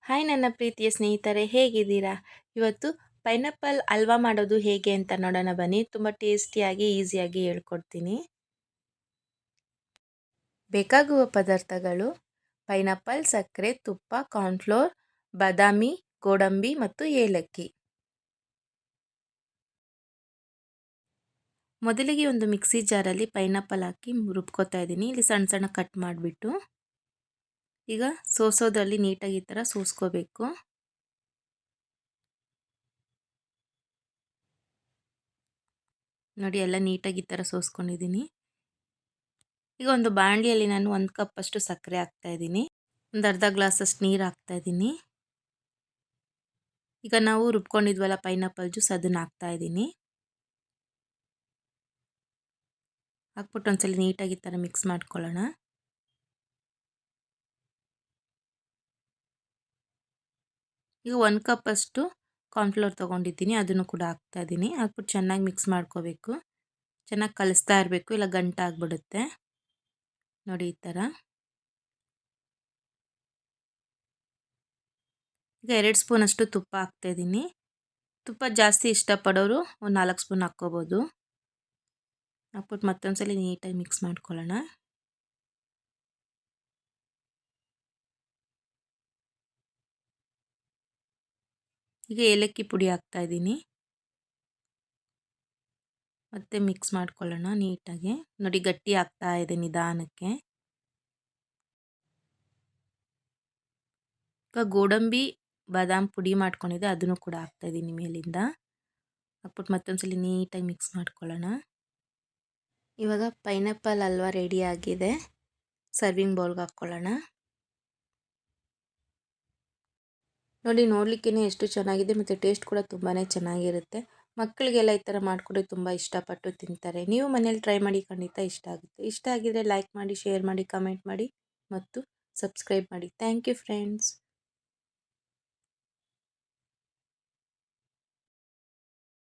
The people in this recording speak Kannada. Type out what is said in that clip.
ಹಾಯ್ ನನ್ನ ಪ್ರೀತಿಯ ಸ್ನೇಹಿತರೆ, ಹೇಗಿದ್ದೀರಾ? ಇವತ್ತು ಪೈನಾಪಲ್ ಹಲ್ವಾ ಮಾಡೋದು ಹೇಗೆ ಅಂತ ನೋಡೋಣ ಬನ್ನಿ. ತುಂಬ ಟೇಸ್ಟಿಯಾಗಿ ಈಸಿಯಾಗಿ ಹೇಳ್ಕೊಡ್ತೀನಿ. ಬೇಕಾಗುವ ಪದಾರ್ಥಗಳು: ಪೈನಾಪಲ್, ಸಕ್ಕರೆ, ತುಪ್ಪ, ಕಾರ್ನ್ಫ್ಲೋರ್, ಬಾದಾಮಿ, ಗೋಡಂಬಿ ಮತ್ತು ಏಲಕ್ಕಿ. ಮೊದಲಿಗೆ ಒಂದು ಮಿಕ್ಸಿ ಜಾರಲ್ಲಿ ಪೈನಾಪಲ್ ಹಾಕಿ ರುಬ್ಕೋತಾ ಇದ್ದೀನಿ. ಇಲ್ಲಿ ಸಣ್ಣ ಸಣ್ಣ ಕಟ್ ಮಾಡಿಬಿಟ್ಟು ಈಗ ಸೋಸೋದ್ರಲ್ಲಿ ನೀಟಾಗಿ ಈ ಥರ ಸೋಸ್ಕೋಬೇಕು. ನೋಡಿ, ಎಲ್ಲ ನೀಟಾಗಿ ಈ ಥರ ಸೋಸ್ಕೊಂಡಿದ್ದೀನಿ. ಈಗ ಒಂದು ಬಾಣಲಿಯಲ್ಲಿ ನಾನು 1 ಕಪ್ ಅಷ್ಟು ಸಕ್ಕರೆ ಹಾಕ್ತಾಯಿದ್ದೀನಿ. ಒಂದು ಅರ್ಧ ಗ್ಲಾಸಷ್ಟು ನೀರು ಹಾಕ್ತಾಯಿದ್ದೀನಿ. ಈಗ ನಾವು ರುಬ್ಕೊಂಡಿದ್ವಲ್ಲ ಪೈನಾಪಲ್ ಜ್ಯೂಸ್, ಅದನ್ನು ಹಾಕ್ತಾಯಿದ್ದೀನಿ. ಹಾಕ್ಬಿಟ್ಟು ಒಂದ್ಸಲ ನೀಟಾಗಿ ಈ ಥರ ಮಿಕ್ಸ್ ಮಾಡ್ಕೊಳ್ಳೋಣ. ಈಗ 1 ಕಪ್ ಅಷ್ಟು ಕಾರ್ನ್ಫ್ಲೋರ್ ತೊಗೊಂಡಿದ್ದೀನಿ, ಅದನ್ನು ಕೂಡ ಹಾಕ್ತಾಯಿದ್ದೀನಿ. ಹಾಕ್ಬಿಟ್ಟು ಚೆನ್ನಾಗಿ ಮಿಕ್ಸ್ ಮಾಡ್ಕೋಬೇಕು. ಚೆನ್ನಾಗಿ ಕಲಿಸ್ತಾ ಇರಬೇಕು, ಇಲ್ಲ ಗಂಟಾಗ್ಬಿಡುತ್ತೆ. ನೋಡಿ ಈ ಥರ. ಈಗ 2 ಸ್ಪೂನ್ ಅಷ್ಟು ತುಪ್ಪ ಹಾಕ್ತಾಯಿದ್ದೀನಿ. ತುಪ್ಪ ಜಾಸ್ತಿ ಇಷ್ಟಪಡೋರು ಒಂದು 4 ಸ್ಪೂನ್ ಹಾಕ್ಕೋಬೋದು. ಹಾಕ್ಬಿಟ್ಟು ಮತ್ತೊಂದ್ಸಲ ನೀಟಾಗಿ ಮಿಕ್ಸ್ ಮಾಡ್ಕೊಳ್ಳೋಣ. ಈಗ ಏಲಕ್ಕಿ ಪುಡಿ ಹಾಕ್ತಾಯಿದ್ದೀನಿ. ಮತ್ತೆ ಮಿಕ್ಸ್ ಮಾಡ್ಕೊಳ್ಳೋಣ ನೀಟಾಗಿ. ನೋಡಿ, ಗಟ್ಟಿ ಆಗ್ತಾ ಇದೆ ನಿಧಾನಕ್ಕೆ. ಈಗ ಗೋಡಂಬಿ ಬಾದಾಮ್ ಪುಡಿ ಮಾಡ್ಕೊಂಡಿದ್ದೆ, ಅದನ್ನು ಕೂಡ ಹಾಕ್ತಾಯಿದ್ದೀನಿ ಮೇಲಿಂದ. ಹಾಕ್ಬಿಟ್ಟು ಮತ್ತೊಂದ್ಸಲ ನೀಟಾಗಿ ಮಿಕ್ಸ್ ಮಾಡ್ಕೊಳ್ಳೋಣ. ಇವಾಗ ಪೈನಾಪಲ್ ಹಲ್ವಾ ರೆಡಿ ಆಗಿದೆ. ಸರ್ವಿಂಗ್ ಬೌಲ್ಗೆ ಹಾಕ್ಕೊಳ್ಳೋಣ. ನೋಡಿ, ನೋಡಲಿಕ್ಕೇ ಎಷ್ಟು ಚೆನ್ನಾಗಿದೆ ಮತ್ತು ಟೇಸ್ಟ್ ಕೂಡ ತುಂಬಾ ಚೆನ್ನಾಗಿರುತ್ತೆ. ಮಕ್ಕಳಿಗೆಲ್ಲ ಈ ಥರ ಮಾಡಿಕೊಡಿ, ತುಂಬ ಇಷ್ಟಪಟ್ಟು ತಿಂತಾರೆ. ನೀವು ಮನೇಲಿ ಟ್ರೈ ಮಾಡಿ, ಖಂಡಿತ ಇಷ್ಟ ಆಗುತ್ತೆ. ಇಷ್ಟ ಆಗಿದರೆ ಲೈಕ್ ಮಾಡಿ, ಶೇರ್ ಮಾಡಿ, ಕಮೆಂಟ್ ಮಾಡಿ ಮತ್ತು ಸಬ್ಸ್ಕ್ರೈಬ್ ಮಾಡಿ. Thank you friends.